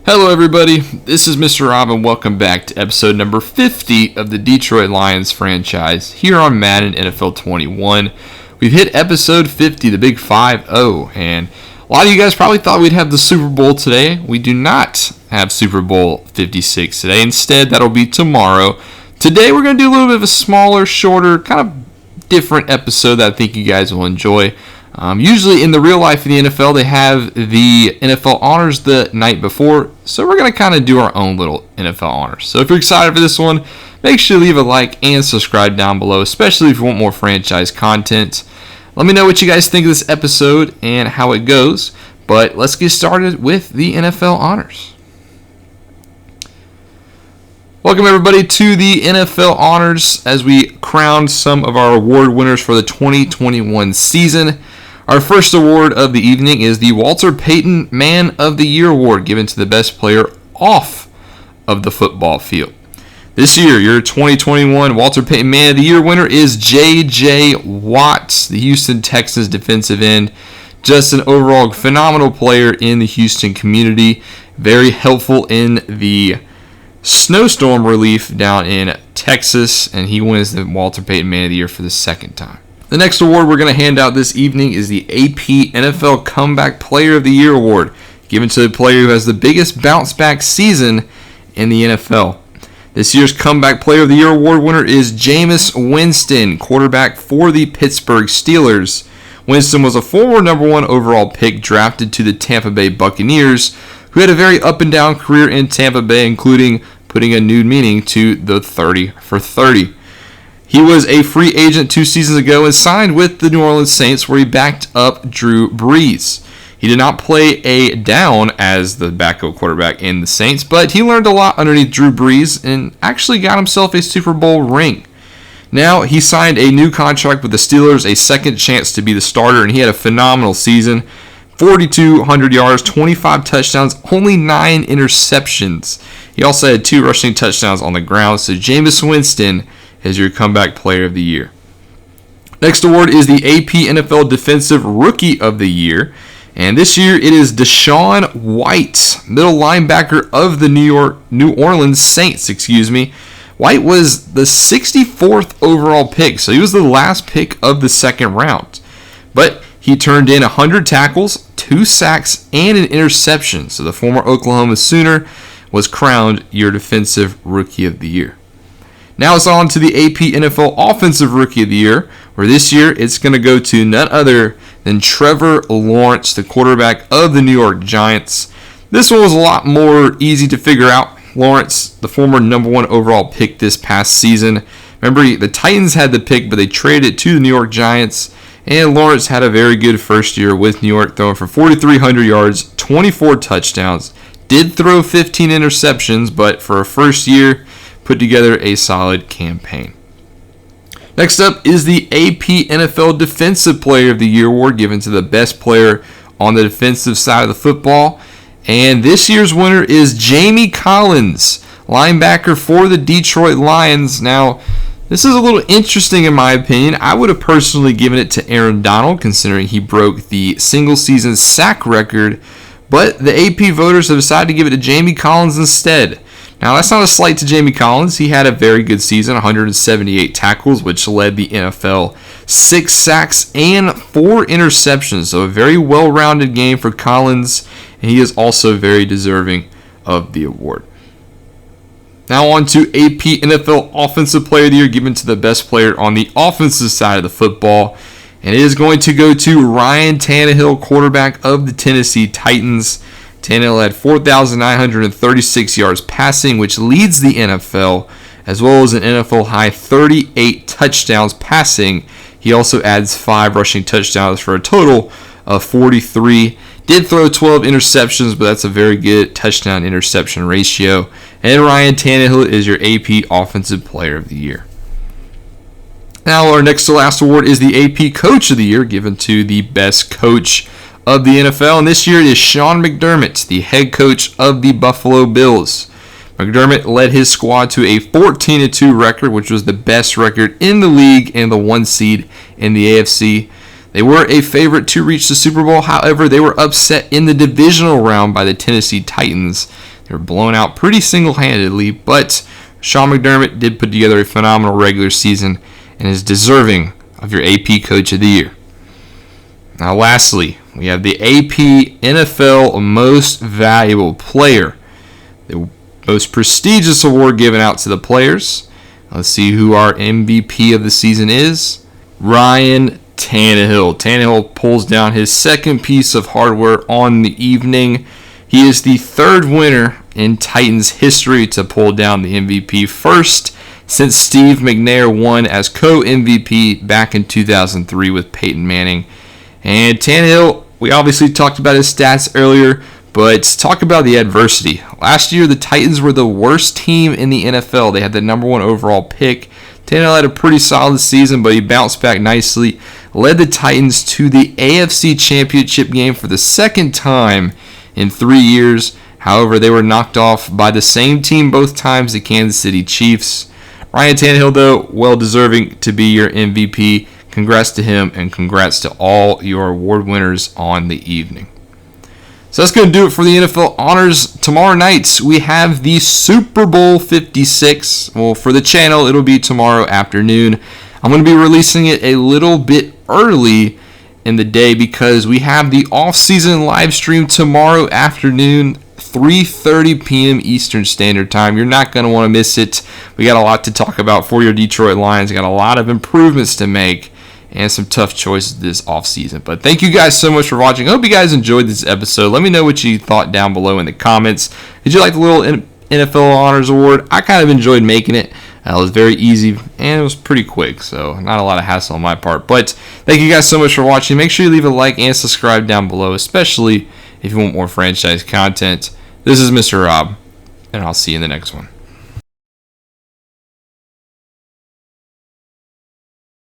Hello everybody, this is Mr. Rob and welcome back to episode number 50 of the Detroit Lions franchise here on Madden NFL 21. We've hit episode 50, the big 5-0, and a lot of you guys probably thought we'd have the Super Bowl today. We do not have Super Bowl 56 today. Instead, that'll be tomorrow. Today we're going to do a little bit of a smaller, shorter, kind of different episode that I think you guys will enjoy. Usually in the real life of the NFL, they have the NFL honors the night before, so we're going to kind of do our own little NFL honors. So if you're excited for this one, make sure to leave a like and subscribe down below, especially if you want more franchise content. Let me know what you guys think of this episode and how it goes, but let's get started with the NFL honors. Welcome everybody to the NFL honors as we crown some of our award winners for the 2021 season. Our first award of the evening is the Walter Payton Man of the Year Award, given to the best player off of the football field. This year, your 2021 Walter Payton Man of the Year winner is J.J. Watt, the Houston Texans defensive end. Just an overall phenomenal player in the Houston community. Very helpful in the snowstorm relief down in Texas, and he wins the Walter Payton Man of the Year for the second time. The next award we're going to hand out this evening is the AP NFL Comeback Player of the Year Award, given to the player who has the biggest bounce-back season in the NFL. This year's Comeback Player of the Year Award winner is Jameis Winston, quarterback for the Pittsburgh Steelers. Winston was a former number 1 overall pick drafted to the Tampa Bay Buccaneers, who had a very up-and-down career in Tampa Bay, including putting a new meaning to the 30 for 30. He was a free agent 2 seasons ago and signed with the New Orleans Saints, where he backed up Drew Brees. He did not play a down as the backup quarterback in the Saints, but he learned a lot underneath Drew Brees and actually got himself a Super Bowl ring. Now he signed a new contract with the Steelers, a second chance to be the starter, and he had a phenomenal season. 4,200 yards, 25 touchdowns, only 9 interceptions. He also had 2 rushing touchdowns on the ground, so Jameis Winston is your Comeback Player of the Year. Next award is the AP NFL Defensive Rookie of the Year. And this year it is Deshaun White, middle linebacker of the New Orleans Saints. White was the 64th overall pick, so he was the last pick of the second round. But he turned in 100 tackles, 2 sacks, and an interception. So the former Oklahoma Sooner was crowned your Defensive Rookie of the Year. Now it's on to the AP NFL Offensive Rookie of the Year, where this year it's going to go to none other than Trevor Lawrence, the quarterback of the New York Giants. This one was a lot more easy to figure out. Lawrence, the former number 1 overall pick this past season. Remember, the Titans had the pick, but they traded it to the New York Giants. And Lawrence had a very good first year with New York, throwing for 4,300 yards, 24 touchdowns. Did throw 15 interceptions, but for a first year, put together a solid campaign. Next up is the AP NFL Defensive Player of the Year Award, given to the best player on the defensive side of the football. And this year's winner is Jamie Collins, linebacker for the Detroit Lions. Now, this is a little interesting in my opinion. I would have personally given it to Aaron Donald, considering he broke the single-season sack record. But the AP voters have decided to give it to Jamie Collins instead. Now, that's not a slight to Jamie Collins. He had a very good season, 178 tackles, which led the NFL, 6 sacks, and 4 interceptions. So a very well-rounded game for Collins, and he is also very deserving of the award. Now on to AP NFL Offensive Player of the Year, given to the best player on the offensive side of the football. And it is going to go to Ryan Tannehill, quarterback of the Tennessee Titans. Tannehill had 4,936 yards passing, which leads the NFL, as well as an NFL high 38 touchdowns passing. He also adds 5 rushing touchdowns for a total of 43. Did throw 12 interceptions, but that's a very good touchdown-interception ratio. And Ryan Tannehill is your AP Offensive Player of the Year. Now our next to last award is the AP Coach of the Year, given to the best coach of the NFL, and this year it is Sean McDermott, the head coach of the Buffalo Bills. McDermott led his squad to a 14-2 record, which was the best record in the league and the 1 seed in the AFC. They were a favorite to reach the Super Bowl. However, they were upset in the divisional round by the Tennessee Titans. They were blown out pretty single-handedly, but Sean McDermott did put together a phenomenal regular season and is deserving of your AP Coach of the Year. Now, lastly, we have the AP NFL Most Valuable Player, the most prestigious award given out to the players. Let's see who our MVP of the season is. Ryan Tannehill. Tannehill pulls down his second piece of hardware on the evening. He is the third winner in Titans history to pull down the MVP, first since Steve McNair won as co-MVP back in 2003 with Peyton Manning. And Tannehill, we obviously talked about his stats earlier, but talk about the adversity. Last year, the Titans were the worst team in the NFL. They had the number 1 overall pick. Tannehill had a pretty solid season, but he bounced back nicely, led the Titans to the AFC Championship game for the second time in 3 years. However, they were knocked off by the same team both times, the Kansas City Chiefs. Ryan Tannehill, though, well deserving to be your MVP. Congrats to him, and congrats to all your award winners on the evening. So that's going to do it for the NFL Honors. Tomorrow night, we have the Super Bowl 56. Well, for the channel, it'll be tomorrow afternoon. I'm going to be releasing it a little bit early in the day because we have the off-season live stream tomorrow afternoon, 3:30 p.m. Eastern Standard Time. You're not going to want to miss it. We got a lot to talk about for your Detroit Lions. Got a lot of improvements to make and some tough choices this offseason. But thank you guys so much for watching. I hope you guys enjoyed this episode. Let me know what you thought down below in the comments. Did you like the little NFL Honors Award? I kind of enjoyed making it. It was very easy, and it was pretty quick, so not a lot of hassle on my part. But thank you guys so much for watching. Make sure you leave a like and subscribe down below, especially if you want more franchise content. This is Mr. Rob, and I'll see you in the next one.